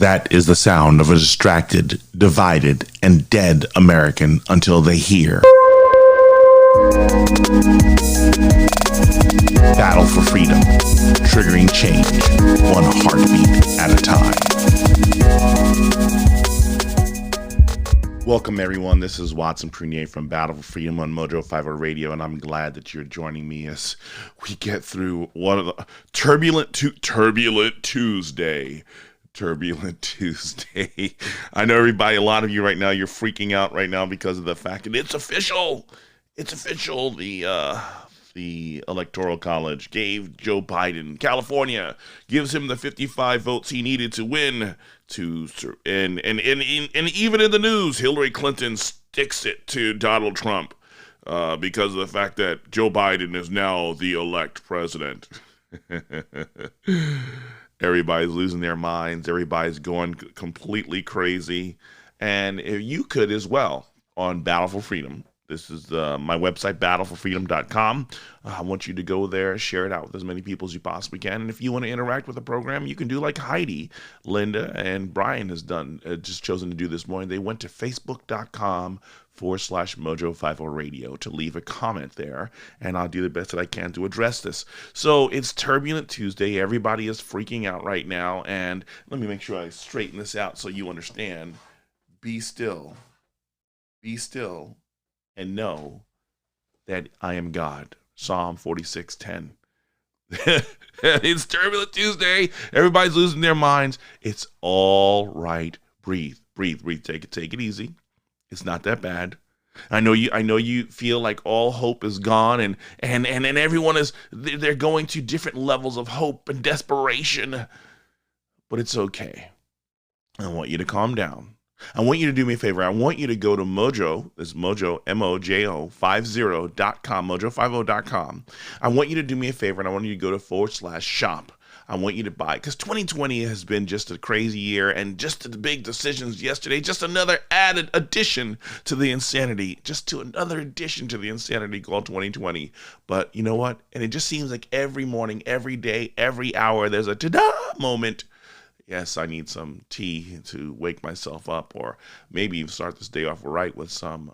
That is the sound of a distracted, divided, and dead American until they hear. Battle for freedom, triggering change, one heartbeat at a time. Welcome everyone, this is Watson Prunier from Battle for Freedom on Mojo 50 Radio, and I'm glad that you're joining me as we get through one of the Turbulent Tuesday. Turbulent Tuesday. I know everybody, a lot of you right now, you're freaking out right now because of the fact that it's official. It's official. The Electoral College gave Joe Biden, California, gives him the 55 votes he needed to win. And even in the news, Hillary Clinton sticks it to Donald Trump because of the fact that Joe Biden is now the elect president. Everybody's losing their minds. Everybody's going completely crazy. And if you could as well on Battle for Freedom. This is my website, Battle4Freedom.com. I want you to go there, share it out with as many people as you possibly can. And if you want to interact with the program, you can do like Heidi, Linda, and Brian has done, just chosen to do this morning. They went to Facebook.com/Mojo50 Radio to leave a comment there, and I'll do the best that I can to address this. So it's Turbulent Tuesday. Everybody is freaking out right now, and let me make sure I straighten this out so you understand. Be still, and know that I am God. Psalm 46:10. It's Turbulent Tuesday. Everybody's losing their minds. It's all right. Breathe. Take it easy. It's not that bad. I know you feel like all hope is gone and everyone they're going to different levels of hope and desperation. But it's okay. I want you to calm down. I want you to do me a favor. I want you to go to Mojo, this is Mojo, M-O-J-O, 50.com, Mojo50.com. I want you to do me a favor, and I want you to go to /shop. I want you to buy, because 2020 has been just a crazy year, and just the big decisions yesterday, just another added addition to the insanity, called 2020. But you know what? And it just seems like every morning, every day, every hour, there's a ta-da moment. Yes, I need some tea to wake myself up, or maybe even start this day off right with some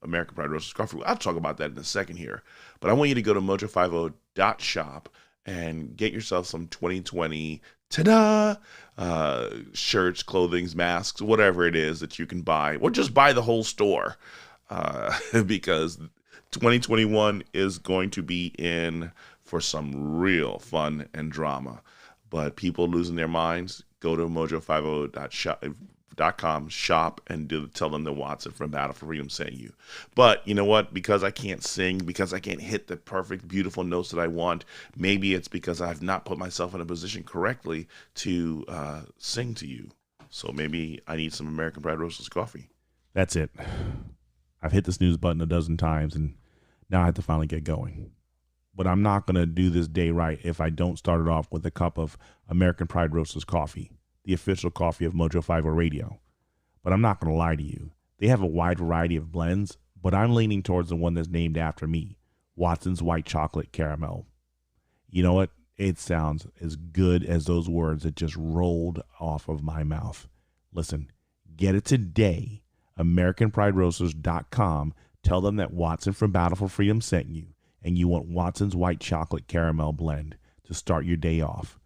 American Pride Roasters coffee. I'll talk about that in a second here. But I want you to go to Mojo50.shop and get yourself some 2020 ta-da shirts, clothing, masks, whatever it is that you can buy, or just buy the whole store because 2021 is going to be in for some real fun and drama. But people losing their minds, go to Mojo50.com, shop, and tell them that Watson from Battle for Freedom sent you. But you know what? Because I can't sing, because I can't hit the perfect, beautiful notes that I want, maybe it's because I've not put myself in a position correctly to sing to you. So maybe I need some American Pride Roasters coffee. That's it. I've hit the snooze button a dozen times, and now I have to finally get going. But I'm not going to do this day right if I don't start it off with a cup of American Pride Roasters coffee, the official coffee of Mojo 50 Radio. But I'm not going to lie to you. They have a wide variety of blends, but I'm leaning towards the one that's named after me, Watson's White Chocolate Caramel. You know what? It sounds as good as those words that just rolled off of my mouth. Listen, get it today, AmericanPrideRoasters.com. Tell them that Watson from Battle for Freedom sent you, and you want Watson's White Chocolate Caramel blend to start your day off.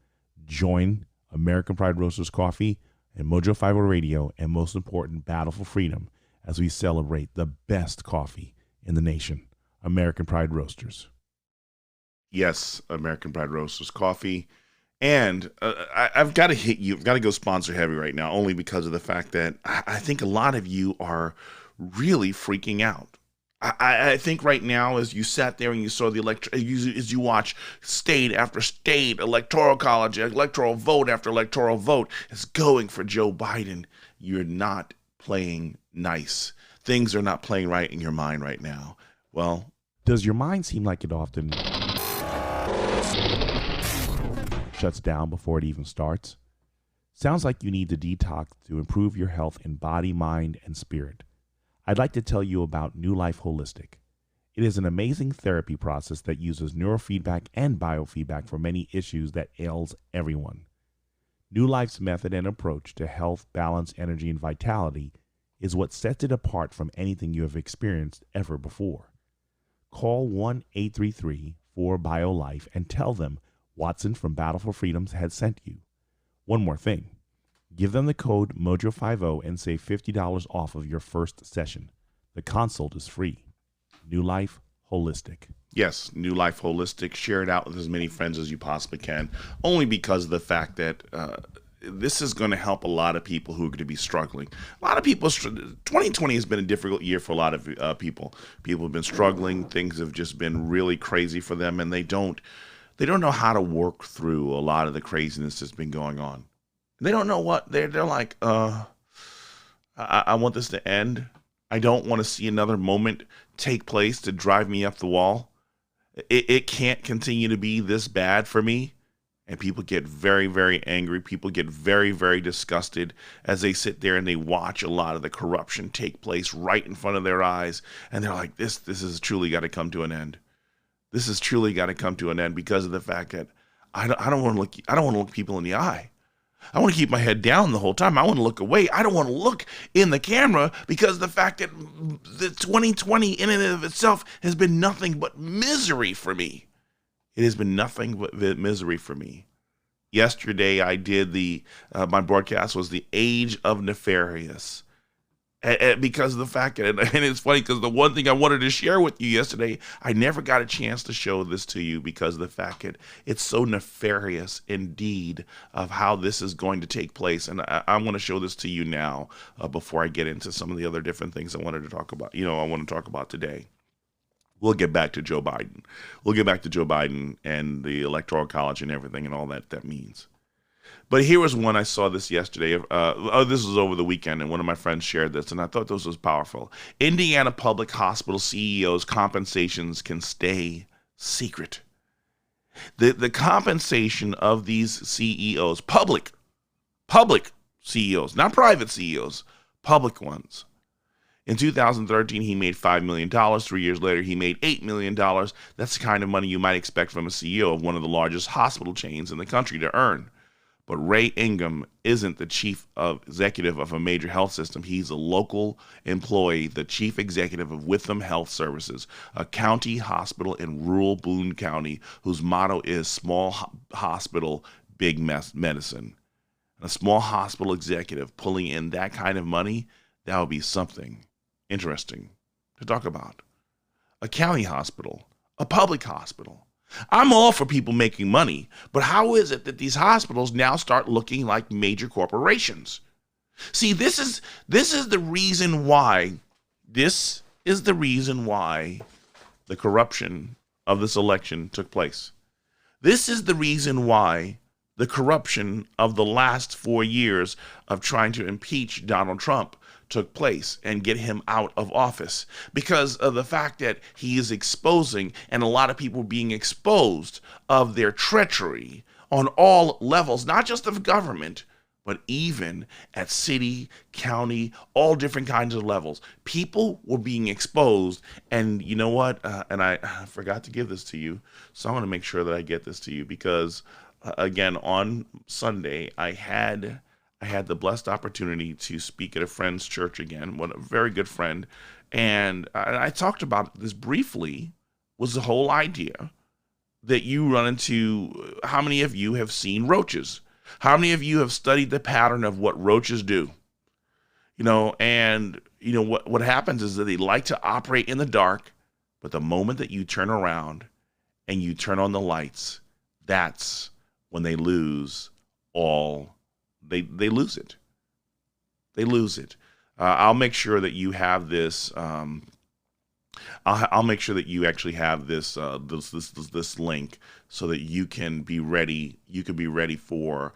Join American Pride Roasters Coffee and Mojo 50 Radio, and most important, Battle for Freedom, as we celebrate the best coffee in the nation, American Pride Roasters. Yes, American Pride Roasters Coffee. And I've got to hit you. I've got to go sponsor heavy right now, only because of the fact that I think a lot of you are really freaking out. I think right now, as you sat there and you saw as you watch state after state, electoral college, electoral vote after electoral vote is going for Joe Biden, you're not playing nice. Things are not playing right in your mind right now. Well, does your mind seem like it often shuts down before it even starts? Sounds like you need to detox to improve your health in body, mind, and spirit. I'd like to tell you about New Life Holistic. It is an amazing therapy process that uses neurofeedback and biofeedback for many issues that ails everyone. New Life's method and approach to health, balance, energy, and vitality is what sets it apart from anything you have experienced ever before. Call 1-833-4-BIO-LIFE and tell them Watson from Battle4Freedom had sent you. One more thing. Give them the code MOJO50 and save $50 off of your first session. The consult is free. New Life Holistic. Yes, New Life Holistic. Share it out with as many friends as you possibly can, only because of the fact that this is going to help a lot of people who are going to be struggling. A lot of people, 2020 has been a difficult year for a lot of people. People have been struggling. Things have just been really crazy for them, and they don't know how to work through a lot of the craziness that's been going on. They don't know what they're like. I want this to end. I don't want to see another moment take place to drive me up the wall. It can't continue to be this bad for me. And people get very, very angry. People get very, very disgusted as they sit there and they watch a lot of the corruption take place right in front of their eyes. And they're like, this has truly got to come to an end. This has truly got to come to an end because of the fact that I don't want to look people in the eye. I want to keep my head down the whole time. I want to look away. I don't want to look in the camera because the fact that the 2020 in and of itself has been nothing but misery for me. It has been nothing but misery for me. Yesterday, I did my broadcast was the Age of Nefarious. Because of the fact that, and it's funny because the one thing I wanted to share with you yesterday, I never got a chance to show this to you because of the fact that it's so nefarious indeed of how this is going to take place. And I want to show this to you now before I get into some of the other different things I wanted to talk about. I want to talk about today. We'll get back to Joe Biden. We'll get back to Joe Biden and the Electoral College and everything and all that means. But here was one I saw this yesterday. This was over the weekend, and one of my friends shared this, and I thought this was powerful. Indiana public hospital CEOs' compensations can stay secret. The compensation of these CEOs, public CEOs, not private CEOs, public ones. In 2013, he made $5 million. 3 years later, he made $8 million. That's the kind of money you might expect from a CEO of one of the largest hospital chains in the country to earn. But Ray Ingham isn't the chief executive of a major health system. He's a local employee, the chief executive of Witham Health Services, a county hospital in rural Boone County, whose motto is small hospital, big medicine. A small hospital executive pulling in that kind of money, that would be something interesting to talk about. A county hospital, a public hospital. I'm all for people making money, but how is it that these hospitals now start looking like major corporations? See, this is the reason why the corruption of this election took place. This is the reason why the corruption of the last 4 years of trying to impeach Donald Trump took place and get him out of office, because of the fact that he is exposing, and a lot of people being exposed of their treachery on all levels, not just of government, but even at city, county, all different kinds of levels. People were being exposed, and you know what? And I forgot to give this to you, so I want to make sure that I get this to you because, again, on Sunday, I had the blessed opportunity to speak at a friend's church again, a very good friend, and I talked about this briefly, was the whole idea that you run into, how many of you have seen roaches? How many of you have studied the pattern of what roaches do? And what happens is that they like to operate in the dark, but the moment that you turn around and you turn on the lights, that's when they lose all. They lose it. They lose it. I'll make sure that you have this. I'll make sure that you actually have this this link so that you can be ready. You can be ready for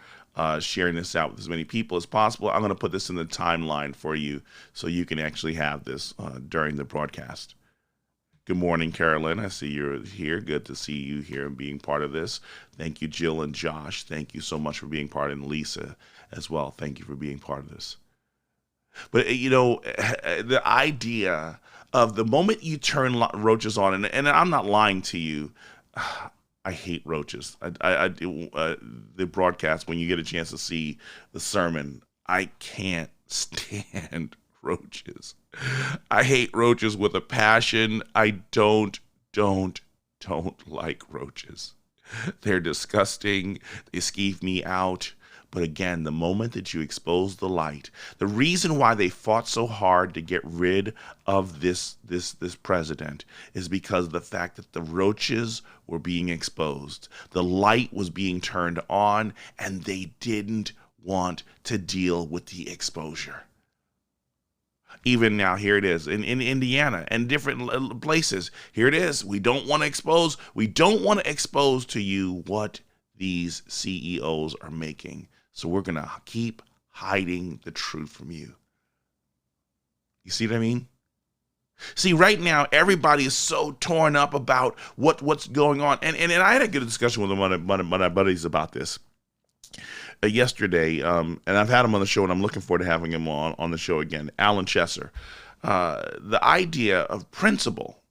sharing this out with as many people as possible. I'm going to put this in the timeline for you so you can actually have this during the broadcast. Good morning, Carolyn. I see you're here. Good to see you here and being part of this. Thank you, Jill and Josh. Thank you so much for being part, and Lisa as well. Thank you for being part of this. But, the idea of the moment you turn roaches on, and I'm not lying to you, I hate roaches. The broadcast, when you get a chance to see the sermon, I can't stand roaches. I hate roaches with a passion. I don't like roaches. They're disgusting. They skeeve me out. But again, the moment that you expose the light, the reason why they fought so hard to get rid of this president is because of the fact that the roaches were being exposed. The light was being turned on, and they didn't want to deal with the exposure. Even now, here it is in Indiana and different places. Here it is. We don't want to expose. We don't want to expose to you what these CEOs are making. So we're going to keep hiding the truth from you. You see what I mean? See, right now, everybody is so torn up about what's going on. And I had a good discussion with one of my buddies about this yesterday. And I've had him on the show, and I'm looking forward to having him on the show again. Alan Chesser. The idea of principle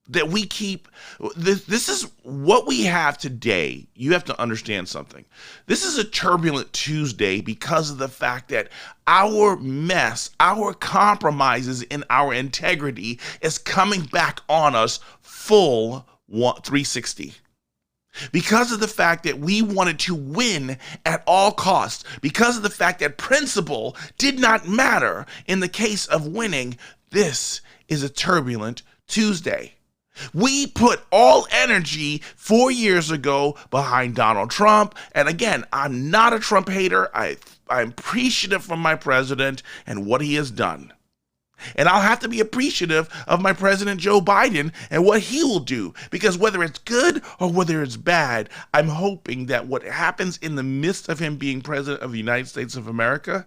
that we keep, this is what we have today. You have to understand something. This is a turbulent Tuesday because of the fact that our mess, our compromises in our integrity is coming back on us full 360. Because of the fact that we wanted to win at all costs, because of the fact that principle did not matter in the case of winning, this is a turbulent Tuesday. We put all energy 4 years ago behind Donald Trump. And again, I'm not a Trump hater. I'm appreciative of my president and what he has done. And I'll have to be appreciative of my President Joe Biden and what he will do. Because whether it's good or whether it's bad, I'm hoping that what happens in the midst of him being president of the United States of America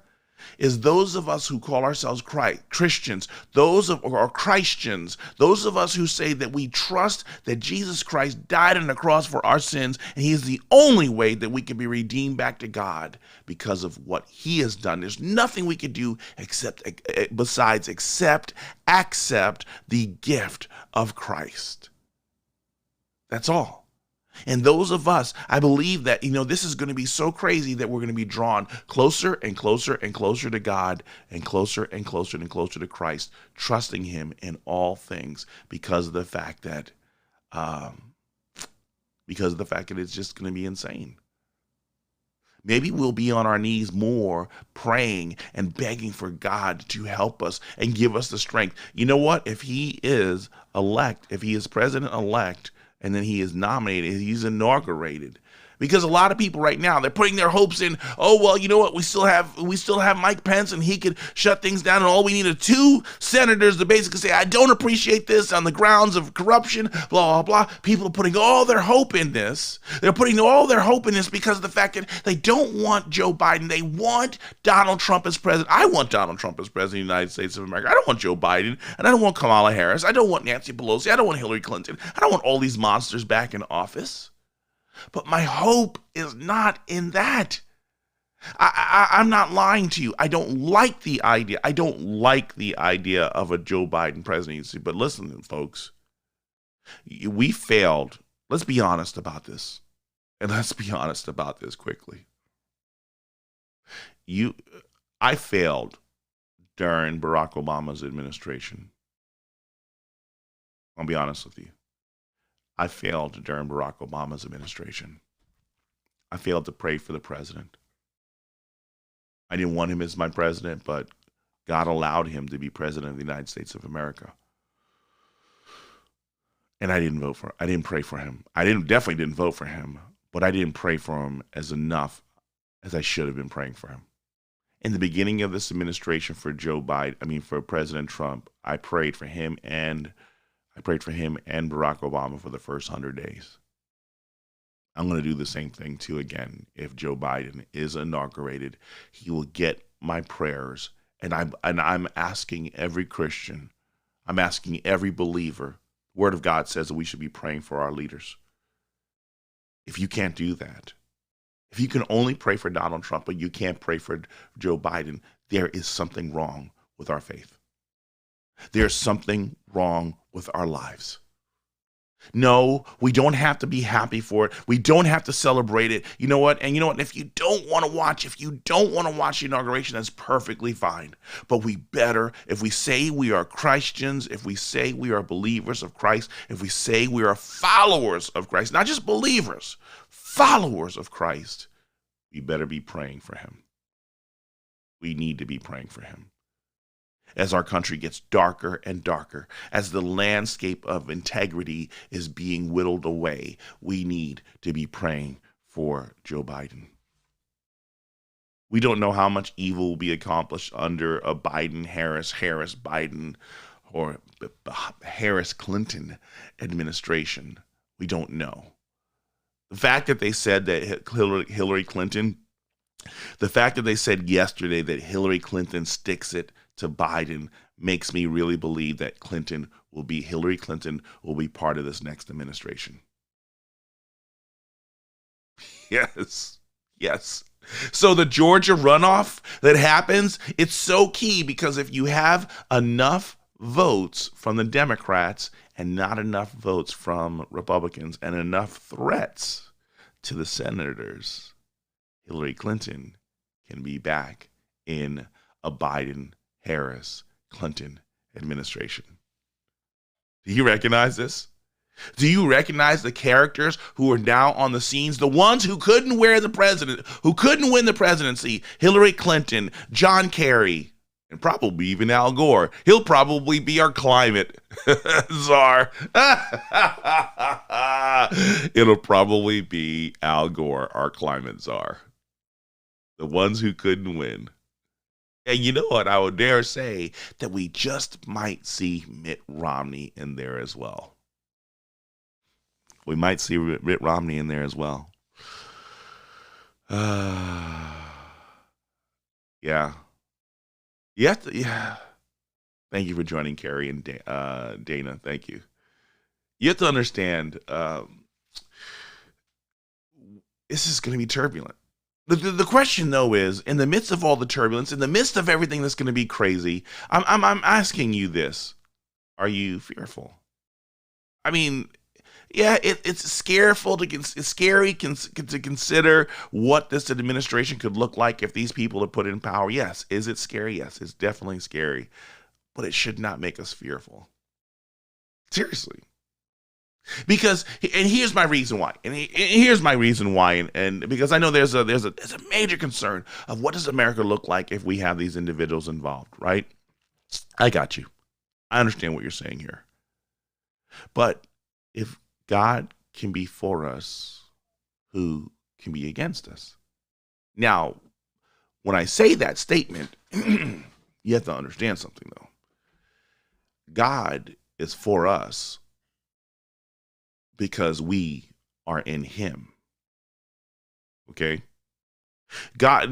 is those of us who call ourselves Christians, or Christians, those of us who say that we trust that Jesus Christ died on the cross for our sins, and he is the only way that we can be redeemed back to God because of what he has done. There's nothing we can do besides accept the gift of Christ. That's all. And those of us, I believe that, this is going to be so crazy that we're going to be drawn closer and closer and closer to God, and closer and closer and closer to Christ, trusting him in all things because of the fact that it's just going to be insane. Maybe we'll be on our knees more, praying and begging for God to help us and give us the strength. You know what? If he is president-elect, and then he is nominated, he's inaugurated. Because a lot of people right now, they're putting their hopes in, oh, well, you know what, we still have Mike Pence, and he could shut things down, and all we need are 2 senators to basically say, I don't appreciate this on the grounds of corruption, blah, blah, blah. People are putting all their hope in this. They're putting all their hope in this because of the fact that they don't want Joe Biden. They want Donald Trump as president. I want Donald Trump as president of the United States of America. I don't want Joe Biden, and I don't want Kamala Harris. I don't want Nancy Pelosi. I don't want Hillary Clinton. I don't want all these monsters back in office. But my hope is not in that. I'm not lying to you. I don't like the idea. I don't like the idea of a Joe Biden presidency. But listen, folks, we failed. Let's be honest about this. And let's be honest about this quickly. I failed during Barack Obama's administration. I'll be honest with you. I failed during Barack Obama's administration. I failed to pray for the president. I didn't want him as my president, but God allowed him to be president of the United States of America. And I didn't pray for him. Definitely didn't vote for him, but I didn't pray for him as enough as I should have been praying for him. In the beginning of this administration for for President Trump, I prayed for him and Barack Obama for the first 100 days. I'm going to do the same thing too again. If Joe Biden is inaugurated, he will get my prayers. And I'm asking every Christian, I'm asking every believer. The Word of God says that we should be praying for our leaders. If you can't do that, if you can only pray for Donald Trump, but you can't pray for Joe Biden, there is something wrong with our faith. There's something wrong with our lives. No, we don't have to be happy for it. We don't have to celebrate it. You know what? And you know what? If you don't want to watch the inauguration, that's perfectly fine. But we better, if we say we are Christians, if we say we are believers of Christ, if we say we are followers of Christ, not just believers, followers of Christ, we better be praying for him. We need to be praying for him. As our country gets darker and darker, as the landscape of integrity is being whittled away, we need to be praying for Joe Biden. We don't know how much evil will be accomplished under a Biden-Harris-Biden, or Harris-Clinton administration. We don't know. The fact that they said that Hillary Clinton, the fact that they said yesterday that Hillary Clinton sticks it to Biden makes me really believe that Hillary Clinton will be part of this next administration. Yes. So the Georgia runoff that happens, it's so key, because if you have enough votes from the Democrats and not enough votes from Republicans and enough threats to the senators, Hillary Clinton can be back in a Biden-Harris-Clinton administration. Do you recognize this? Do you recognize the characters who are now on the scenes? The ones who couldn't win the presidency, Hillary Clinton, John Kerry, and probably even Al Gore. He'll probably be our climate czar. It'll probably be Al Gore, our climate czar. The ones who couldn't win. And you know what? I would dare say that we just might see Mitt Romney in there as well. We might see Mitt Romney in there as well. Yeah. You have to, yeah. Thank you for joining, Carrie and Dana. Thank you. You have to understand, this is going to be turbulent. The question, though, is, in the midst of all the turbulence, in the midst of everything that's going to be crazy, I'm asking you this. Are you fearful? I mean, yeah, it's scary to consider what this administration could look like if these people are put in power. Yes. Is it scary? Yes, it's definitely scary. But it should not make us fearful. Seriously. Because, and here's my reason why. And because I know there's a major concern of what does America look like if we have these individuals involved, right? I got you. I understand what you're saying here. But if God can be for us, who can be against us? Now, when I say that statement, you have to understand something, though. God is for us because we are in him. Okay? God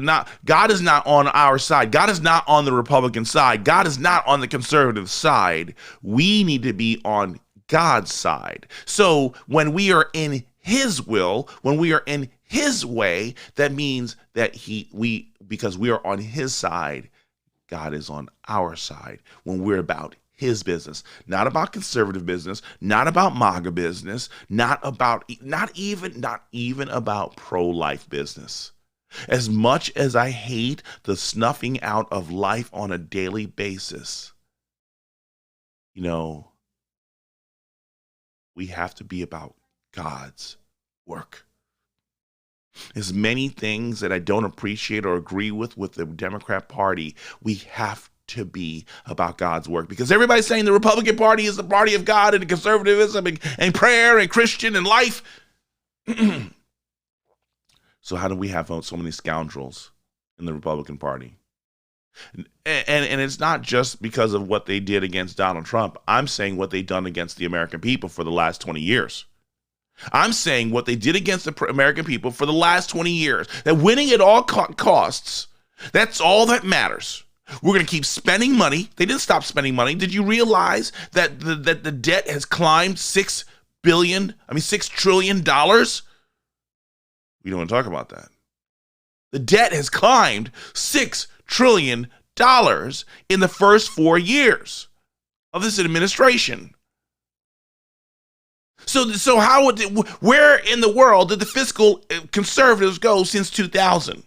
is not on our side. God is not on the Republican side. God is not on the conservative side. We need to be on God's side. So when we are in his will, when we are in his way, that means that because we are on his side, God is on our side when we're about his business, not about conservative business, not about MAGA business, not even about pro-life business. As much as I hate the snuffing out of life on a daily basis, we have to be about God's work. As many things that I don't appreciate or agree with the Democrat Party, we have to be about God's work, because everybody's saying the Republican Party is the party of God and conservatism and prayer and Christian and life. So how do we have so many scoundrels in the Republican Party? And it's not just because of what they did against Donald Trump. I'm saying what they've done against the American people for the last 20 years. I'm saying what they did against the American people for the last 20 years. That winning at all costs, that's all that matters. We're going to keep spending money. They didn't stop spending money. Did you realize that the debt has climbed $6 trillion? We don't want to talk about that. The debt has climbed $6 trillion in the first 4 years of this administration. So how would where in the world did the fiscal conservatives go since 2000?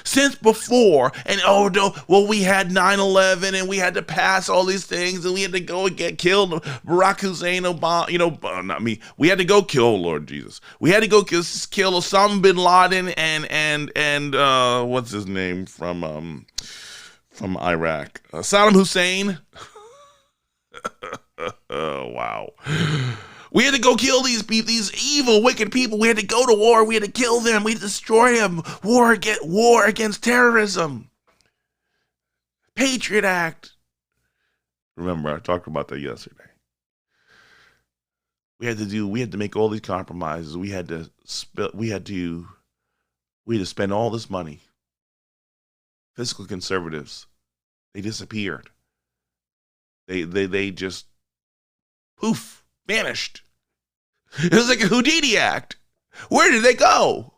Since before, and oh no, well, we had 9/11 and we had to pass all these things and we had to go and get killed. Barack Hussein Obama, not me. We had to go kill Lord Jesus. We had to go kill Osama bin Laden and what's his name from Iraq, Saddam Hussein. Oh wow. We had to go kill these people, these evil, wicked people. We had to go to war. We had to kill them. We had to destroy them. War against terrorism. Patriot Act. Remember, I talked about that yesterday. We had to make all these compromises. We had to spend all this money. Fiscal conservatives, they disappeared. They just poof, vanished. It was like a Houdini act. Where did they go?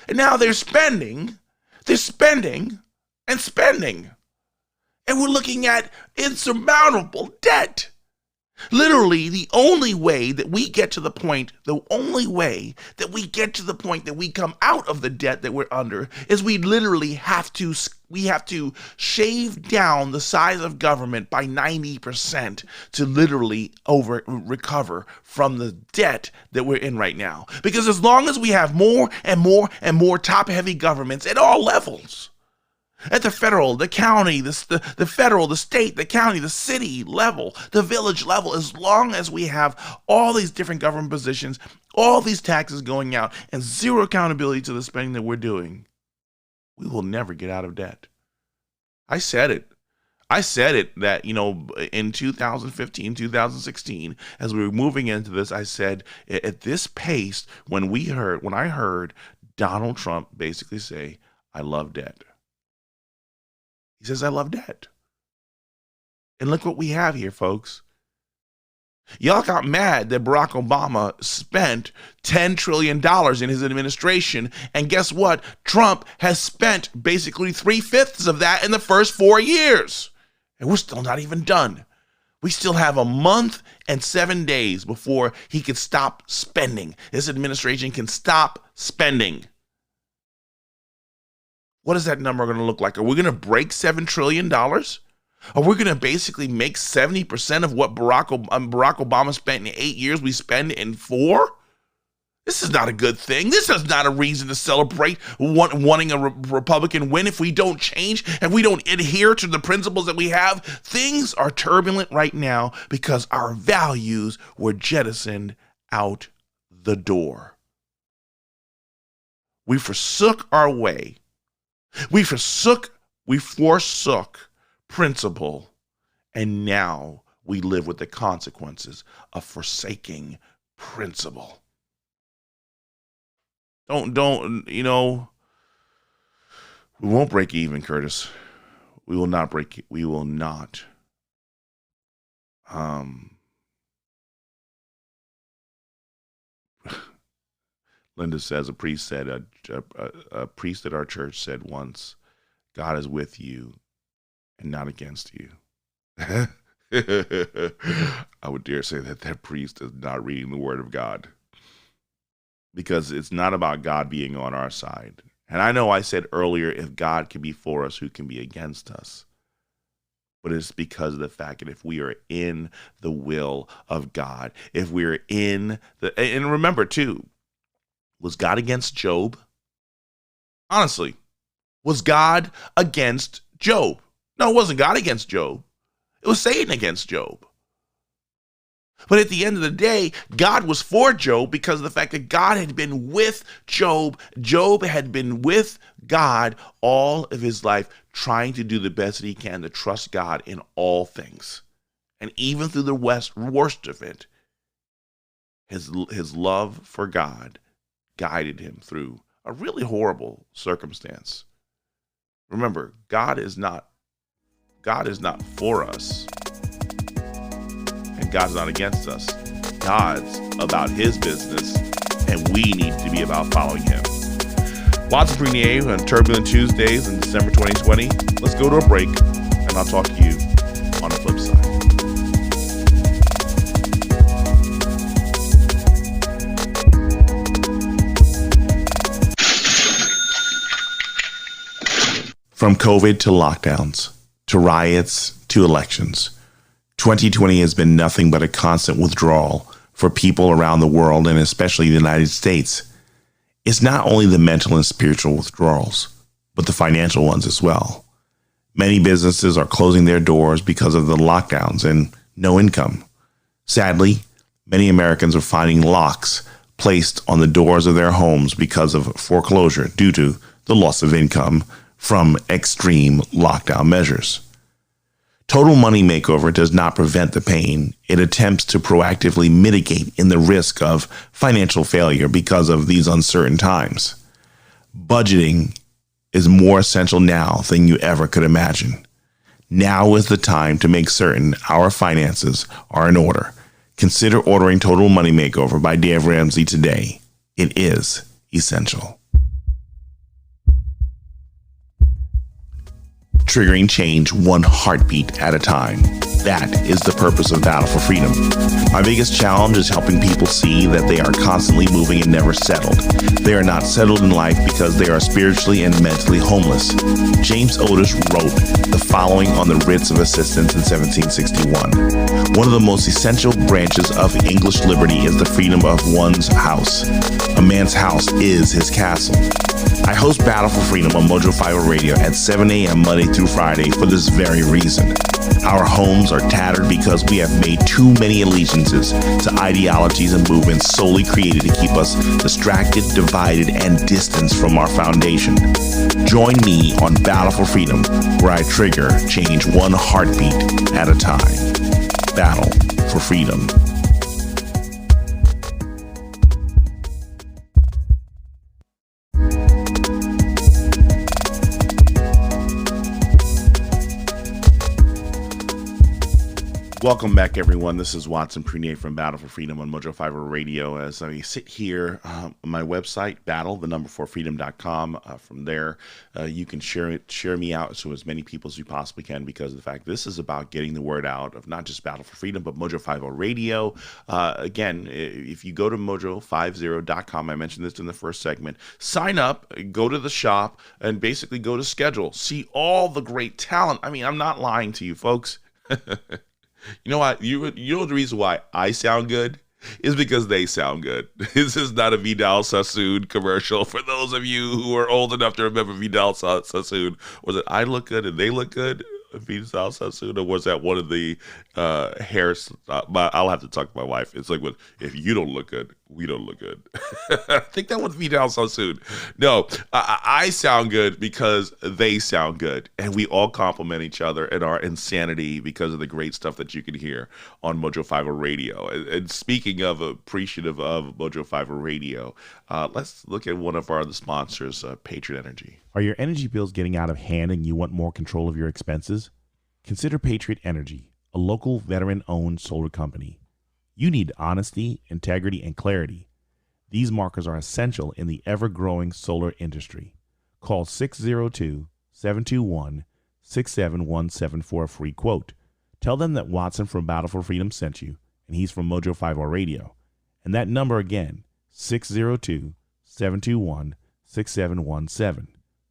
And now they're spending and spending. And we're looking at insurmountable debt. Literally, the only way that we get to the point that we come out of the debt that we're under is we literally have to shave down the size of government by 90% to literally recover from the debt that we're in right now. Because as long as we have more and more and more top-heavy governments at all levels, at the federal, the county, the federal, the state, the county, the city level, the village level, as long as we have all these different government positions, all these taxes going out, and zero accountability to the spending that we're doing, we will never get out of debt. I said it that, in 2015, 2016, as we were moving into this, I said, at this pace, when I heard Donald Trump basically say, I love debt. He says, I love debt. And look what we have here, folks. Y'all got mad that Barack Obama spent $10 trillion in his administration. And guess what? Trump has spent basically 3/5 of that in the first 4 years. And we're still not even done. We still have a month and 7 days before he can stop spending. This administration can stop spending. What is that number going to look like? Are we going to break $7 trillion? Are we going to basically make 70% of what Barack Obama spent in 8 years we spend in 4? This is not a good thing. This is not a reason to celebrate wanting a Republican win if we don't change and we don't adhere to the principles that we have. Things are turbulent right now because our values were jettisoned out the door. We forsook our way. We forsook principle, and now we live with the consequences of forsaking principle. We won't break even, Curtis. We will not break it. We will not. Linda says a priest at our church said once, God is with you and not against you. I would dare say that priest is not reading the word of God, because it's not about God being on our side. And I know I said earlier, if God can be for us, who can be against us? But it's because of the fact that if we are in the will of God, if we're and remember too, was God against Job? Honestly, was God against Job? No, it wasn't God against Job. It was Satan against Job. But at the end of the day, God was for Job because of the fact that God had been with Job. Job had been with God all of his life, trying to do the best that he can to trust God in all things. And even through the worst of it, his love for God guided him through a really horrible circumstance. Remember, God is not for us, and God's not against us. God's about his business, and we need to be about following him. Watson Prunier on Turbulent Tuesdays in December 2020. Let's go to a break, and I'll talk to you on the flip side. From COVID to lockdowns, to riots, to elections, 2020 has been nothing but a constant withdrawal for people around the world, and especially the United States. It's not only the mental and spiritual withdrawals, but the financial ones as well. Many businesses are closing their doors because of the lockdowns and no income. Sadly, many Americans are finding locks placed on the doors of their homes because of foreclosure due to the loss of income from extreme lockdown measures. Total Money Makeover does not prevent the pain. It attempts to proactively mitigate in the risk of financial failure because of these uncertain times. Budgeting is more essential now than you ever could imagine. Now is the time to make certain our finances are in order. Consider ordering Total Money Makeover by Dave Ramsey today. It is essential. Triggering change one heartbeat at a time. That is the purpose of Battle for Freedom. My biggest challenge is helping people see that they are constantly moving and never settled. They are not settled in life because they are spiritually and mentally homeless. James Otis wrote the following on the writs of assistance in 1761. One of the most essential branches of English liberty is the freedom of one's house. A man's house is his castle. I host Battle for Freedom on Mojo 50 Radio at 7 a.m. Monday through Friday for this very reason. Our homes are tattered because we have made too many allegiances to ideologies and movements solely created to keep us distracted, divided, and distanced from our foundation. Join me on Battle for Freedom, where I trigger change one heartbeat at a time. Battle for Freedom. Welcome back, everyone. This is Watson Prunier from Battle for Freedom on Mojo 50 Radio. As I sit here on my website, battle4freedom.com. From there, you can share me out to as many people as you possibly can, because of the fact this is about getting the word out of not just Battle for Freedom, but Mojo 50 Radio. Again, if you go to mojo50.com, I mentioned this in the first segment, sign up, go to the shop, and basically go to schedule. See all the great talent. I mean, I'm not lying to you, folks. You know what? You know the reason why I sound good is because they sound good. This is not a Vidal Sassoon commercial. For those of you who are old enough to remember Vidal Sassoon, was it I look good and they look good? Vidal Sassoon, or was that one of the hairs? I'll have to talk to my wife. It's like, if you don't look good, we don't look good. I think that was Vidal Sassoon. No, I sound good because they sound good, and we all compliment each other and our insanity because of the great stuff that you can hear on Mojo 50 Radio. And speaking of appreciative of Mojo 50 Radio, let's look at one of our other sponsors, Patriot Energy. Are your energy bills getting out of hand and you want more control of your expenses? Consider Patriot Energy, a local veteran-owned solar company. You need honesty, integrity, and clarity. These markers are essential in the ever-growing solar industry. Call 602-721-6717 for a free quote. Tell them that Watson from Battle for Freedom sent you, and he's from Mojo 50 Radio. And that number again, 602-721-6717.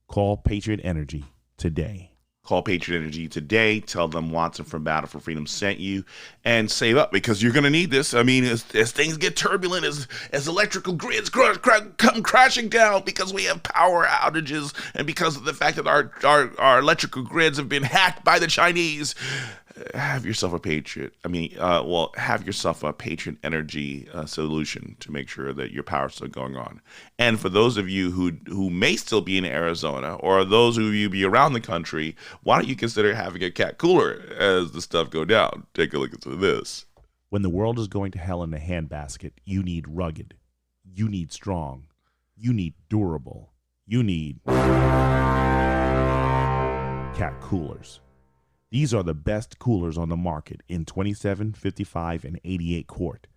Call Patriot Energy today. Call Patriot Energy today. Tell them Watson from Battle for Freedom sent you, and save up, because you're going to need this. I mean, as things get turbulent, as electrical grids come crashing down because we have power outages and because of the fact that our electrical grids have been hacked by the Chinese. Have yourself a Patriot. Have yourself a Patriot Energy solution to make sure that your power's still going on. And for those of you who may still be in Arizona, or those of you be around the country, why don't you consider having a cat cooler as the stuff go down? Take a look at this. When the world is going to hell in a handbasket, you need rugged. You need strong. You need durable. You need cat coolers. These are the best coolers on the market in 27, 55, and 88 quart.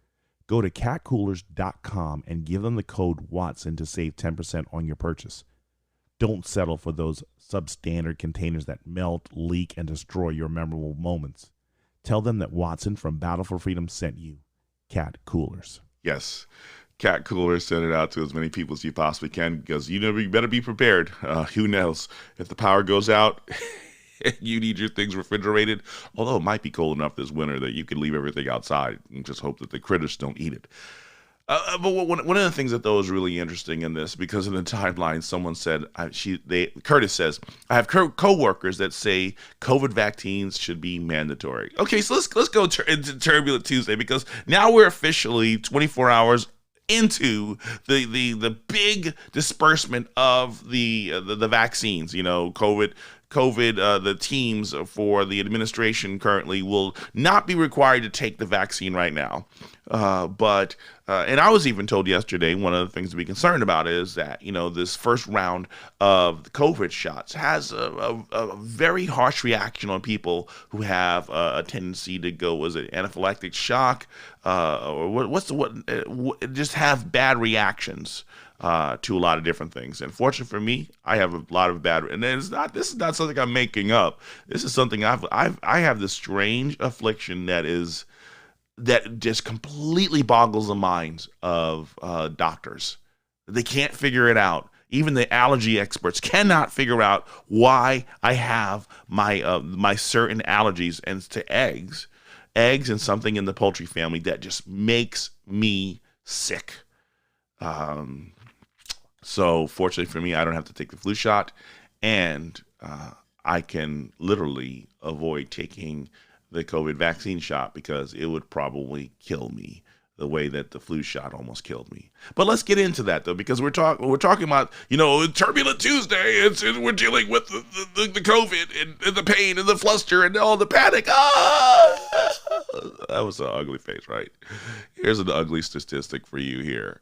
Go to catcoolers.com and give them the code Watson to save 10% on your purchase. Don't settle for those substandard containers that melt, leak, and destroy your memorable moments. Tell them that Watson from Battle for Freedom sent you. Cat Coolers. Yes. Cat Cooler, send it out to as many people as you possibly can because you better be prepared. Who knows? If the power goes out, you need your things refrigerated. Although it might be cold enough this winter that you can leave everything outside and just hope that the critters don't eat it. But one of the things that though is really interesting in this, because in the timeline, someone said, Curtis says, I have co-workers that say COVID vaccines should be mandatory. Okay, so let's go into Turbulent Tuesday, because now we're officially 24 hours into the big disbursement of the vaccines. COVID. The teams for the administration currently will not be required to take the vaccine right now. But I was even told yesterday, one of the things to be concerned about is that, this first round of the COVID shots has a very harsh reaction on people who have a tendency to go, was it anaphylactic shock? Or just have bad reactions to a lot of different things. And fortunately for me, I have a lot of bad, and this is not something I'm making up. This is something I have this strange affliction that just completely boggles the minds of doctors. They can't figure it out. Even the allergy experts cannot figure out why I have my certain allergies and to eggs and something in the poultry family that just makes me sick. So fortunately for me, I don't have to take the flu shot, and I can literally avoid taking the COVID vaccine shot because it would probably kill me the way that the flu shot almost killed me. But let's get into that though, because we're talking about, Turbulent Tuesday. We're dealing with the COVID and the pain and the fluster and all the panic. That was an ugly face, right? Here's an ugly statistic for you here.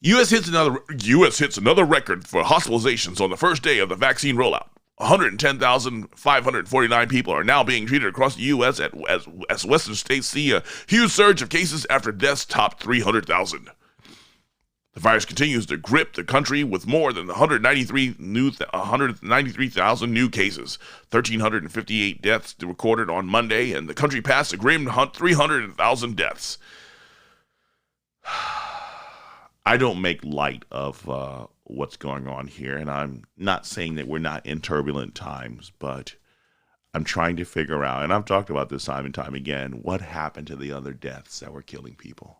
U.S. hits another record for hospitalizations on the first day of the vaccine rollout. 110,549 people are now being treated across the U.S. as Western states see a huge surge of cases after deaths topped 300,000. The virus continues to grip the country with more than 193,000 new cases, 1,358 deaths recorded on Monday, and the country passed a grim 300,000 deaths. I don't make light of what's going on here, and I'm not saying that we're not in turbulent times, but I'm trying to figure out, and I've talked about this time and time again, what happened to the other deaths that were killing people.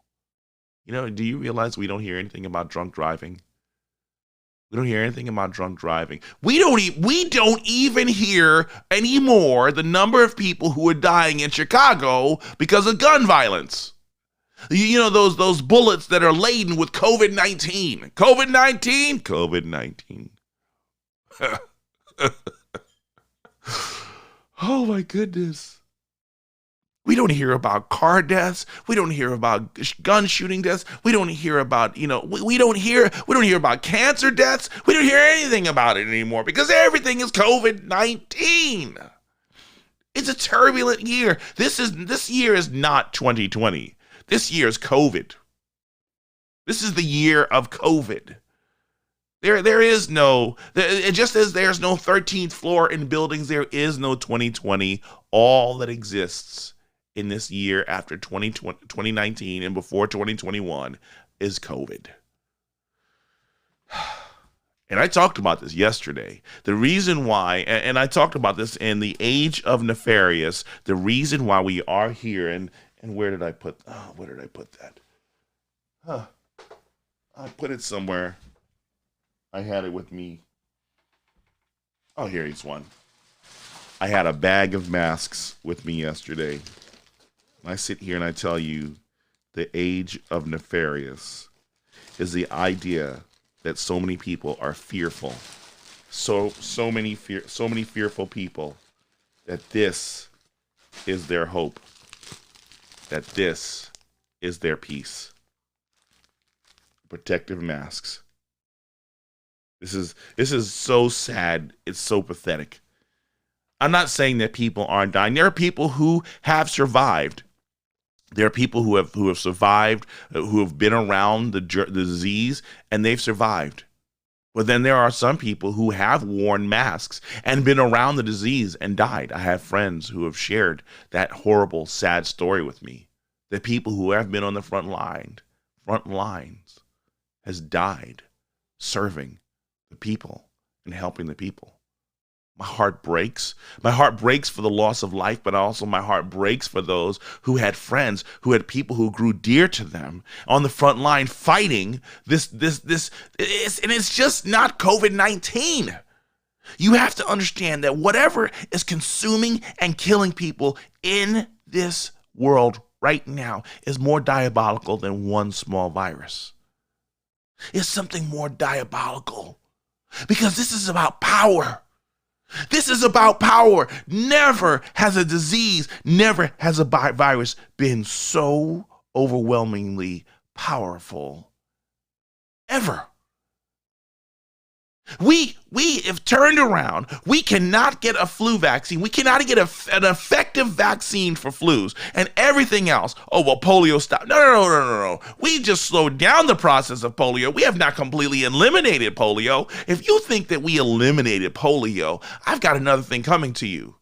Do you realize we don't hear anything about drunk driving? We don't hear anything about drunk driving. We don't even hear anymore the number of people who are dying in Chicago because of gun violence. Those bullets that are laden with COVID-19. COVID-19. Oh my goodness. We don't hear about car deaths. We don't hear about gun shooting deaths. We don't hear about, we don't hear about cancer deaths. We don't hear anything about it anymore because everything is COVID-19. It's a turbulent year. This year is not 2020. This year is COVID. This is the year of COVID. There is no, just as there's no 13th floor in buildings, there is no 2020. All that exists in this year after 2019 and before 2021 is COVID. And I talked about this yesterday. The reason why, and I talked about this in the age of nefarious, the reason why we are here, and where did I put that? I put it somewhere. I had it with me. Oh, here's one. I had a bag of masks with me yesterday. I sit here and I tell you, the age of nefarious is the idea that so many people are fearful. So many fearful people that this is their hope. That this is their peace. Protective masks. This is so sad. It's so pathetic. I'm not saying that people aren't dying. There are people who have survived. There are people who have survived, who have been around the disease, and they've survived. But then there are some people who have worn masks and been around the disease and died. I have friends who have shared that horrible, sad story with me. The people who have been on the front front lines has died serving the people and helping the people. My heart breaks. My heart breaks for the loss of life, but also my heart breaks for those who had friends, who had people who grew dear to them on the front line fighting this. And it's just not COVID-19. You have to understand that whatever is consuming and killing people in this world right now is more diabolical than one small virus. It's something more diabolical because this is about power. This is about power. Never has a disease, never has a virus been so overwhelmingly powerful ever. We have turned around. We cannot get a flu vaccine. We cannot get an effective vaccine for flus and everything else. Oh, well, polio stopped. No. We just slowed down the process of polio. We have not completely eliminated polio. If you think that we eliminated polio, I've got another thing coming to you.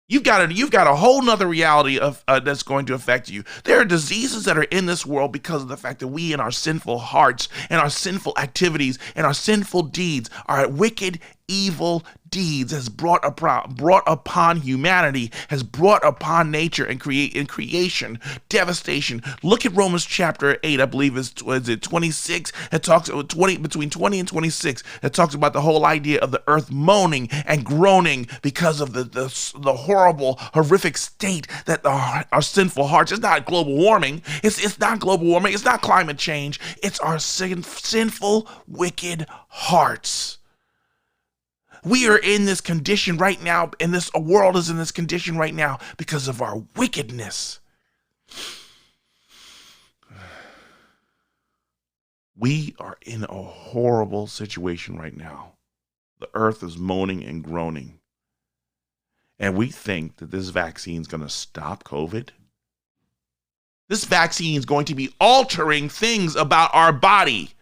You've got a whole nother reality of that's going to affect you. There are diseases that are in this world because of the fact that we, in our sinful hearts and our sinful activities and our sinful deeds, our wicked, evil deeds has brought upon humanity, has brought upon nature and creation devastation. Look at Romans chapter 8, I believe is it 26? It talks between 20 and 26. It talks about the whole idea of the earth moaning and groaning because of the horrible, horrific state that our sinful hearts. It's not global warming. It's not global warming. It's not climate change. It's our sinful, wicked hearts. We are in this condition right now, and this world is in this condition right now because of our wickedness. We are in a horrible situation right now. The earth is moaning and groaning. And we think that this vaccine is going to stop COVID. This vaccine is going to be altering things about our body,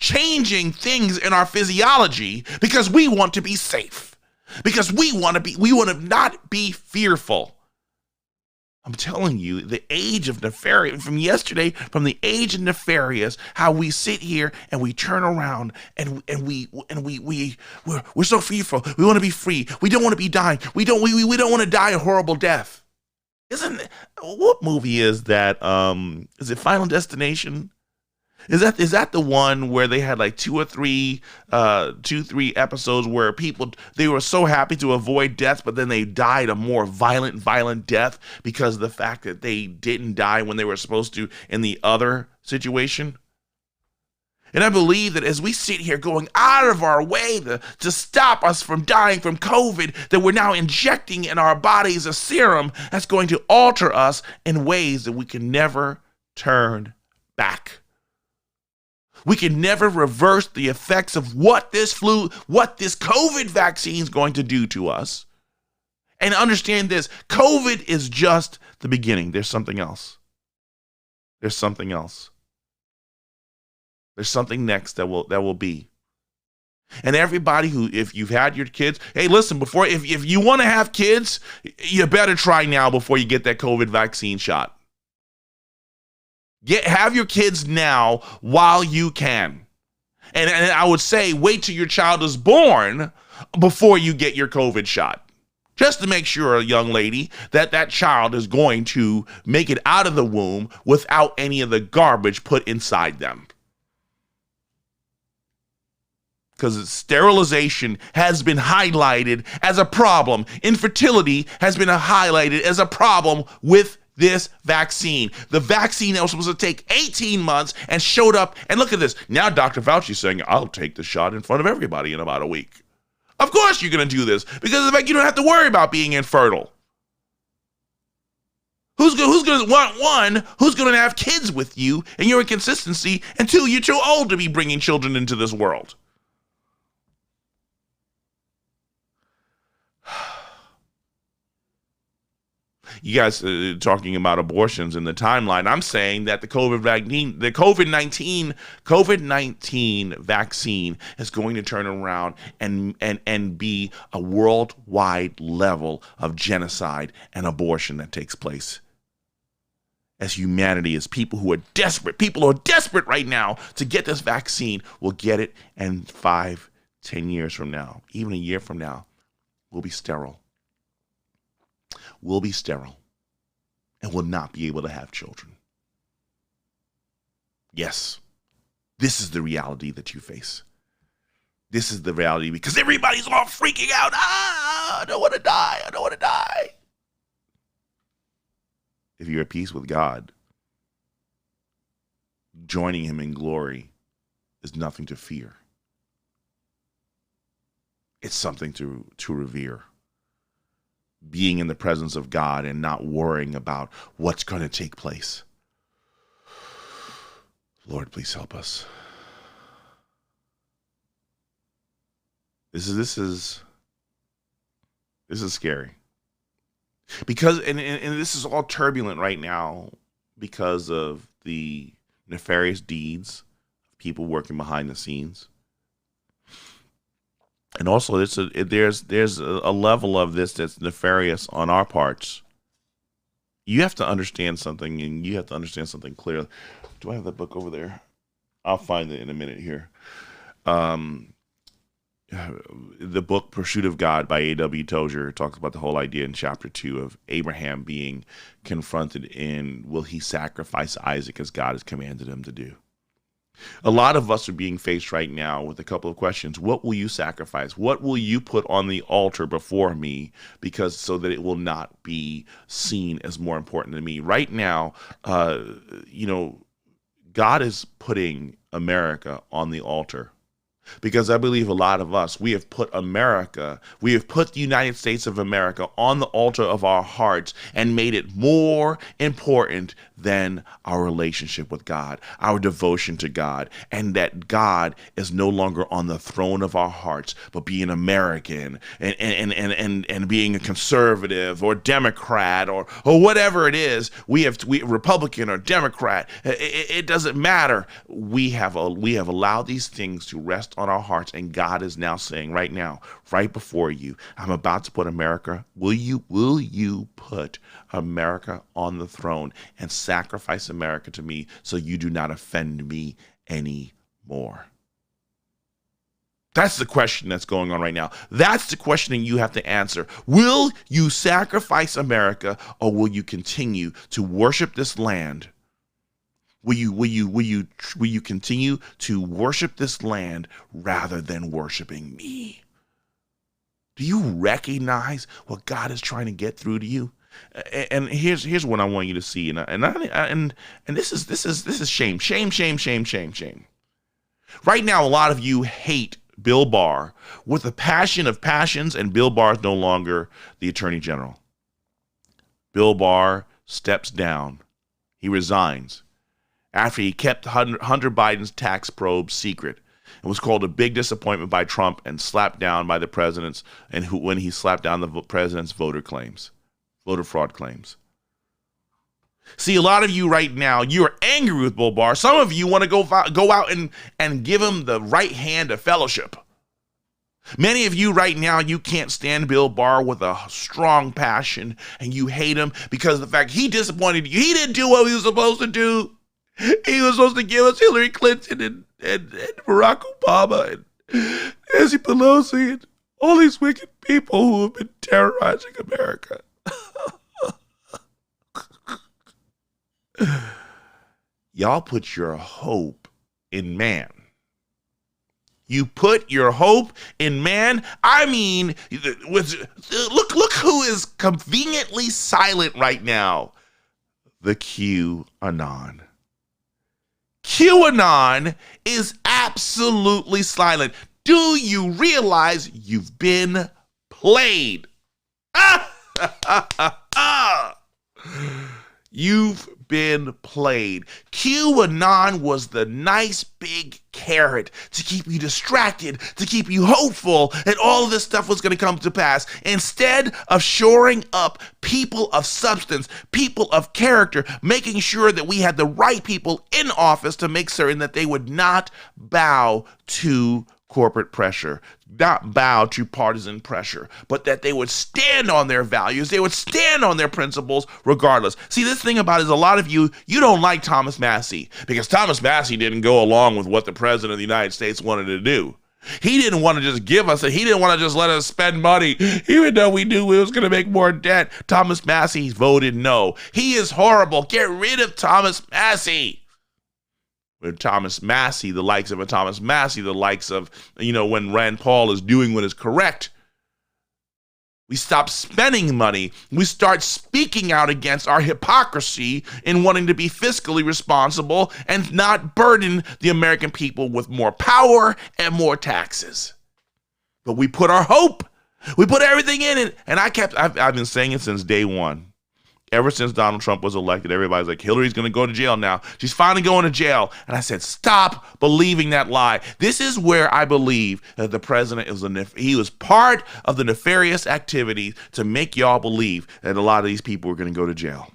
changing things in our physiology because we want to be safe, because we want to not be fearful. I'm telling you, the age of nefarious from yesterday, from the age of nefarious, how we sit here and we turn around and we're so fearful. We want to be free. We don't want to be dying. We don't want to die a horrible death. What movie is that? Is it Final Destination? Is that the one where they had like two or three episodes where people, they were so happy to avoid death, but then they died a more violent death because of the fact that they didn't die when they were supposed to in the other situation? And I believe that as we sit here going out of our way to stop us from dying from COVID, that we're now injecting in our bodies a serum that's going to alter us in ways that we can never turn back. We can never reverse the effects of what this COVID vaccine is going to do to us. And understand this, COVID is just the beginning. There's something else. There's something else. There's something next that will be. And everybody who, if you've had your kids, hey, listen, if you want to have kids, you better try now before you get that COVID vaccine shot. Have your kids now while you can. And I would say wait till your child is born before you get your COVID shot. Just to make sure, young lady, that child is going to make it out of the womb without any of the garbage put inside them. Because sterilization has been highlighted as a problem. Infertility has been highlighted as a problem with this vaccine. The vaccine that was supposed to take 18 months and showed up. And look at this. Now Dr. Fauci's saying, I'll take the shot in front of everybody in about a week. Of course you're going to do this because of the fact you don't have to worry about being infertile. Who's going to want one? Who's going to have kids with you and your inconsistency? And two, you're too old to be bringing children into this world. You guys talking about abortions in the timeline. I'm saying that the COVID-19 vaccine is going to turn around and be a worldwide level of genocide and abortion that takes place. as humanity, as people who are desperate right now to get this vaccine, will get it, and 5, 10 years from now, even a year from now, we'll be sterile. We'll be sterile and will not be able to have children. Yes, this is the reality that you face. This is the reality because everybody's all freaking out. I don't want to die. I don't want to die. If you're at peace with God, joining him in glory is nothing to fear. It's something to revere. Being in the presence of God and not worrying about what's going to take place. Lord, please help us. This is scary. Because, and this is all turbulent right now because of the nefarious deeds of people working behind the scenes. And also, there's a level of this that's nefarious on our parts. You have to understand something, and you have to understand something clearly. Do I have that book over there? I'll find it in a minute here. The book Pursuit of God by A.W. Tozer talks about the whole idea in chapter 2 of Abraham being confronted in, will he sacrifice Isaac as God has commanded him to do? A lot of us are being faced right now with a couple of questions. What will you sacrifice? What will you put on the altar before me, because so that it will not be seen as more important than me? Right now, God is putting America on the altar. Because I believe a lot of us, we have put the United States of America on the altar of our hearts and made it more important than our relationship with God, our devotion to God, and that God is no longer on the throne of our hearts, but being American and being a conservative or Democrat or whatever it is, we Republican or Democrat, it doesn't matter. We have allowed these things to rest on our hearts, and God is now saying right now, right before you, I'm about to put America, will you put America on the throne and sacrifice America to me so you do not offend me anymore? That's the question that's going on right now. That's the question you have to answer. Will you sacrifice America, or will you continue to worship this land? Will you continue to worship this land rather than worshiping me? Do you recognize what God is trying to get through to you? And here's what I want you to see, and this is shame. Right now, a lot of you hate Bill Barr with a passion of passions, and Bill Barr is no longer the Attorney General. Bill Barr steps down. He resigns after he kept Hunter Biden's tax probe secret. It was called a big disappointment by Trump and slapped down by the president's, when he slapped down the president's voter fraud claims. See, a lot of you right now, you're angry with Bill Barr. Some of you want to go out and give him the right hand of fellowship. Many of you right now, you can't stand Bill Barr with a strong passion, and you hate him because of the fact he disappointed you. He didn't do what he was supposed to do. He was supposed to give us Hillary Clinton and Barack Obama and Nancy Pelosi and all these wicked people who have been terrorizing America. Y'all put your hope in man. You put your hope in man. I mean, look who is conveniently silent right now. The QAnon. QAnon is absolutely silent. Do you realize you've been played? You've been played. QAnon was the nice big carrot to keep you distracted, to keep you hopeful that all of this stuff was going to come to pass. Instead of shoring up people of substance, people of character, making sure that we had the right people in office to make certain that they would not bow to corporate pressure. not bow to partisan pressure, but that they would stand on their values. They would stand on their principles regardless. See, this thing about it is a lot of you don't like Thomas Massie because Thomas Massie didn't go along with what the president of the United States wanted to do. He didn't want to just give us it. He didn't want to just let us spend money, even though we knew we was going to make more debt. Thomas Massie voted no. He is horrible. Get rid of Thomas Massie. With Thomas Massie, the likes of a Thomas Massie, the likes of, when Rand Paul is doing what is correct, we stop spending money. We start speaking out against our hypocrisy in wanting to be fiscally responsible and not burden the American people with more power and more taxes. But we put our hope, we put everything in it. And I've been saying it since day one. Ever since Donald Trump was elected, everybody's like, Hillary's going to go to jail now. She's finally going to jail. And I said, stop believing that lie. This is where I believe that the president he was part of the nefarious activity to make y'all believe that a lot of these people were going to go to jail.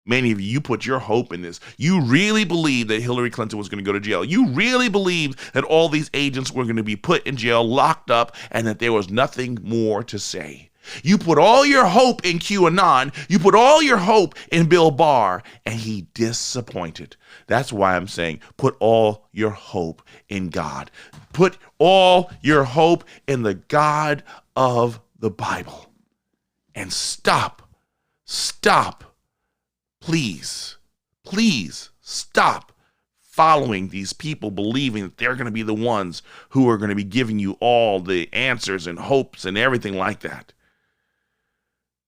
Many of you put your hope in this. You really believe that Hillary Clinton was going to go to jail. You really believe that all these agents were going to be put in jail, locked up, and that there was nothing more to say. You put all your hope in QAnon. You put all your hope in Bill Barr, and he disappointed. That's why I'm saying put all your hope in God. Put all your hope in the God of the Bible. And stop, please stop following these people, believing that they're going to be the ones who are going to be giving you all the answers and hopes and everything like that.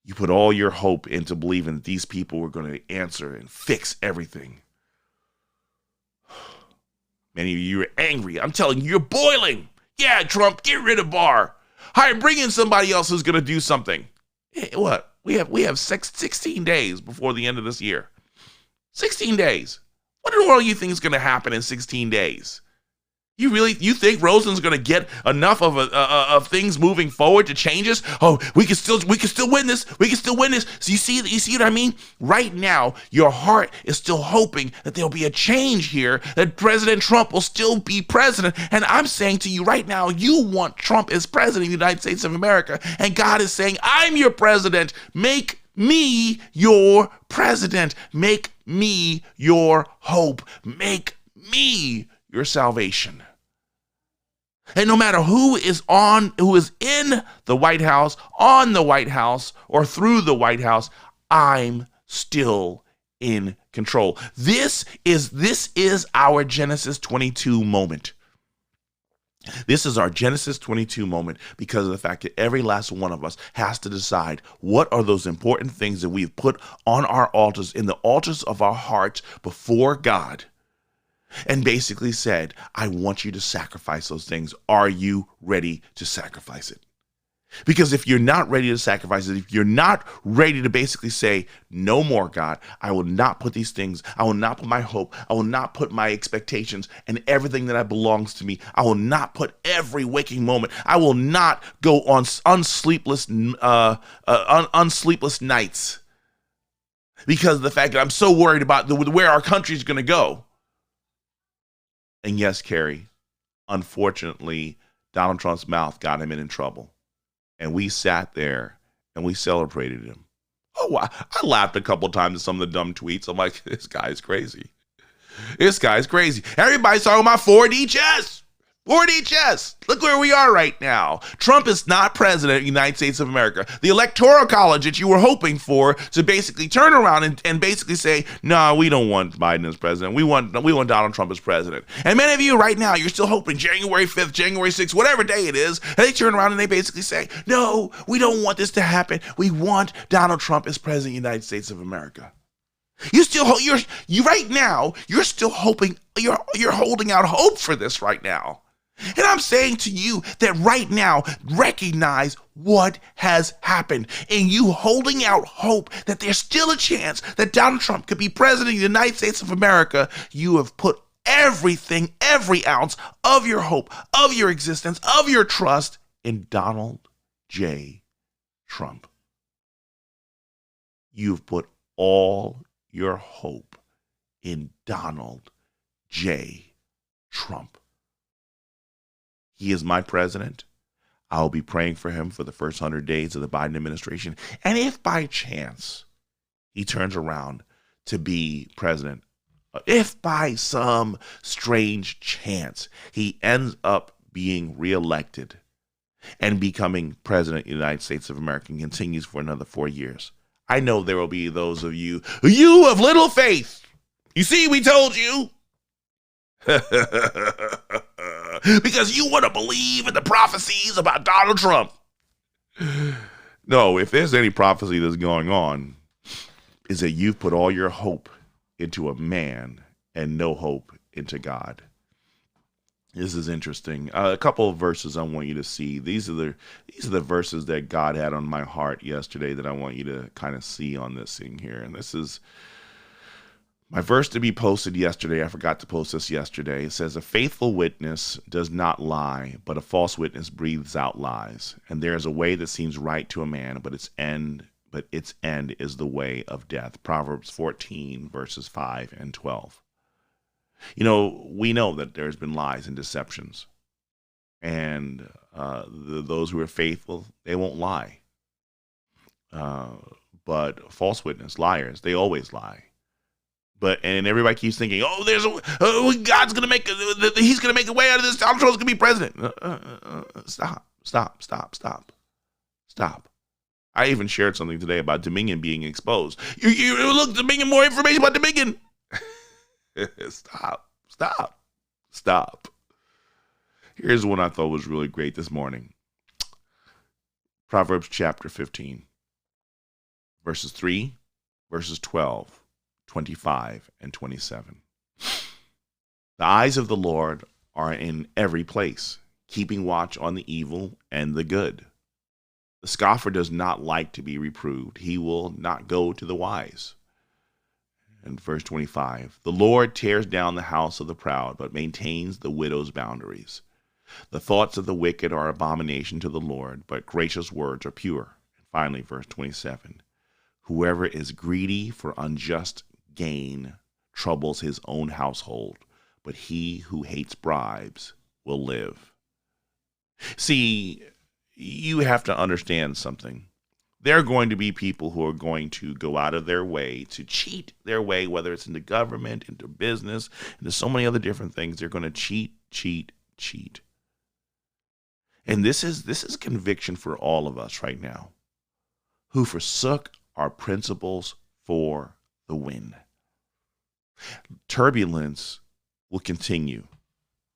You put all your hope into believing that these people were going to answer and fix everything. Many of you are angry. I'm telling you, you're boiling. Yeah, Trump, get rid of Barr. Bring in somebody else who's going to do something. Hey, what? We have 16 days before the end of this year. 16 days. What in the world do you think is going to happen in 16 days? You think Rosen's going to get enough of things moving forward to change us? Oh, we can still win this. We can still win this. So you see what I mean? Right now, your heart is still hoping that there'll be a change here, that President Trump will still be president. And I'm saying to you right now, you want Trump as president of the United States of America. And God is saying, I'm your president. Make me your president. Make me your hope. Make me your salvation. And no matter who is in the White House, on the White House, or through the White House, I'm still in control. This is our Genesis 22 moment. This is our Genesis 22 moment because of the fact that every last one of us has to decide what are those important things that we've put on our altars, in the altars of our hearts before God, and basically said, I want you to sacrifice those things. Are you ready to sacrifice it? Because if you're not ready to sacrifice it, if you're not ready to basically say, no more, God, I will not put these things, I will not put my hope, I will not put my expectations and everything that belongs to me, I will not put every waking moment, I will not go on unsleepless nights because of the fact that I'm so worried about where our country is going to go. And yes, Carrie, unfortunately, Donald Trump's mouth got him in trouble. And we sat there and we celebrated him. Oh, I laughed a couple times at some of the dumb tweets. I'm like, this guy's crazy. This guy's crazy. Everybody's talking about 4D chess. 4D chess. Look where we are right now. Trump is not president of the United States of America. The Electoral College that you were hoping for to basically turn around and basically say, no, we don't want Biden as president. We want Donald Trump as president. And many of you right now, you're still hoping January 5th, January 6th, whatever day it is, and they turn around and they basically say, no, we don't want this to happen. We want Donald Trump as president of the United States of America. You right now, you're still hoping, you're holding out hope for this right now. And I'm saying to you that right now, recognize what has happened. And you holding out hope that there's still a chance that Donald Trump could be president of the United States of America, you have put everything, every ounce of your hope, of your existence, of your trust in Donald J. Trump. You've put all your hope in Donald J. Trump. He is my president. I'll be praying for him for the first 100 days of the Biden administration. And if by chance he turns around to be president, if by some strange chance he ends up being reelected and becoming president of the United States of America and continues for another 4 years, I know there will be those of you of little faith. You see, we told you. Because you want to believe in the prophecies about Donald Trump. No, if there's any prophecy that's going on, is that you've put all your hope into a man and no hope into God. This is interesting. A couple of verses I want you to see. These are the verses that God had on my heart yesterday that I want you to kind of see on this thing here. And this is my verse to be posted yesterday. I forgot to post this yesterday. It says, "A faithful witness does not lie, but a false witness breathes out lies. And there is a way that seems right to a man, but its end is the way of death." Proverbs 14, verses 5 and 12. You know, we know that there's been lies and deceptions. And those who are faithful, they won't lie. But false witness, liars, they always lie. And everybody keeps thinking, oh, God's going to he's going to make a way out of this. Donald Trump's going to be president. Stop. I even shared something today about Dominion being exposed. You look, Dominion, more information about Dominion. Stop. Here's one I thought was really great this morning. Proverbs chapter 15, verses 3, verses 12. 25 and 27. The eyes of the Lord are in every place, keeping watch on the evil and the good. The scoffer does not like to be reproved. He will not go to the wise. And verse 25, the Lord tears down the house of the proud, but maintains the widow's boundaries. The thoughts of the wicked are abomination to the Lord, but gracious words are pure. And finally, verse 27, whoever is greedy for unjust gain troubles his own household, but he who hates bribes will live. See, you have to understand something. There are going to be people who are going to go out of their way to cheat their way, whether it's into government, into business, into so many other different things. They're going to cheat. And this is conviction for all of us right now, who forsook our principles for the win. Turbulence will continue.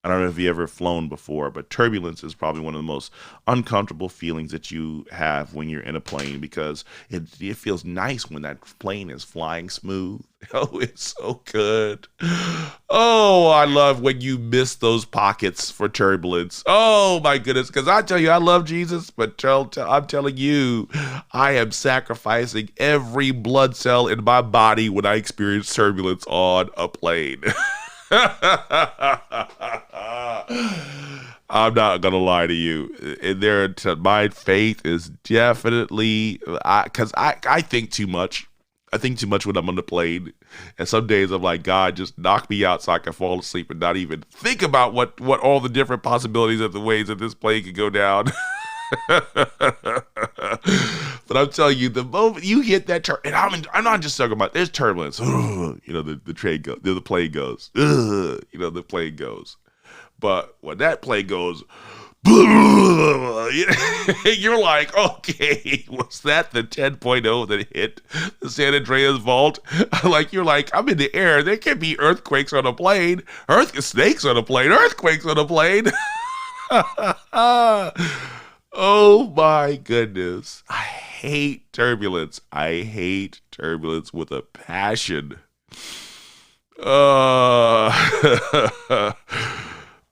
I don't know if you ever flown before, but turbulence is probably one of the most uncomfortable feelings that you have when you're in a plane, because it feels nice when that plane is flying smooth. Oh, it's so good. Oh, I love when you miss those pockets for turbulence. Oh, my goodness, because I tell you, I love Jesus, but I'm telling you, I am sacrificing every blood cell in my body when I experience turbulence on a plane. I'm not gonna lie to you. My faith is definitely because I think too much. I think too much when I'm on the plane, and some days I'm like, God, just knock me out so I can fall asleep and not even think about what all the different possibilities of the ways that this plane could go down. But I'm telling you, the moment you hit that turn, and I'm not just talking about, there's turbulence. The train goes, the plane goes. The plane goes. But when that plane goes, you're like, okay, was that the 10.0 that hit the San Andreas vault? You're like, I'm in the air. There can't be earthquakes on a plane. Snakes on a plane. Earthquakes on a plane. Oh my goodness. I hate turbulence. I hate turbulence with a passion.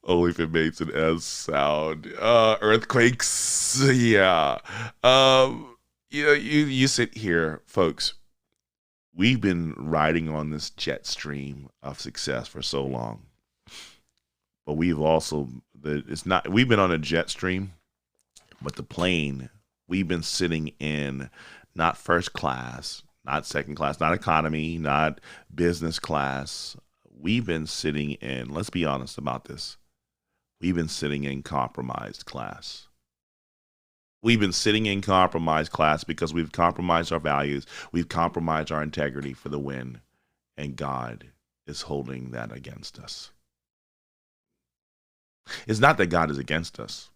Only if it makes an S sound. Earthquakes. Yeah. You sit here, folks. We've been riding on this jet stream of success for so long. But we've been on a jet stream. But the plane, we've been sitting in not first class, not second class, not economy, not business class. We've been sitting in, let's be honest about this, we've been sitting in compromised class. We've been sitting in compromised class because we've compromised our values. We've compromised our integrity for the win. And God is holding that against us. It's not that God is against us.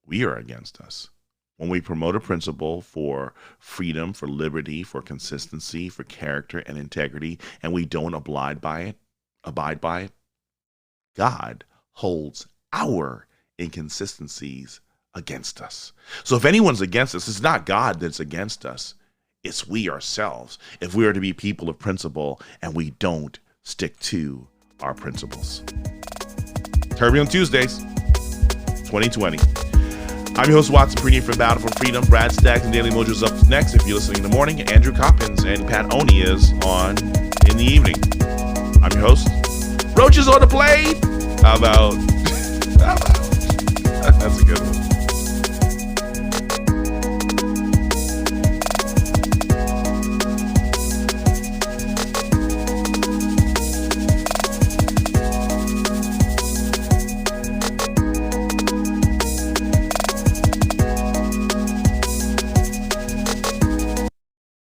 We are against us. When we promote a principle for freedom, for liberty, for consistency, for character and integrity, and we don't abide by it, God holds our inconsistencies against us. So if anyone's against us, it's not God that's against us. It's we ourselves, if we are to be people of principle and we don't stick to our principles. Turbulent Tuesdays, 2020. I'm your host, Watson Preeney from Battle4Freedom. Brad Staggs and Daily Mojo's up next. If you're listening in the morning, Andrew Coppins and Pat Oni is on in the evening. I'm your host. Roaches on the blade. How about? That's a good one.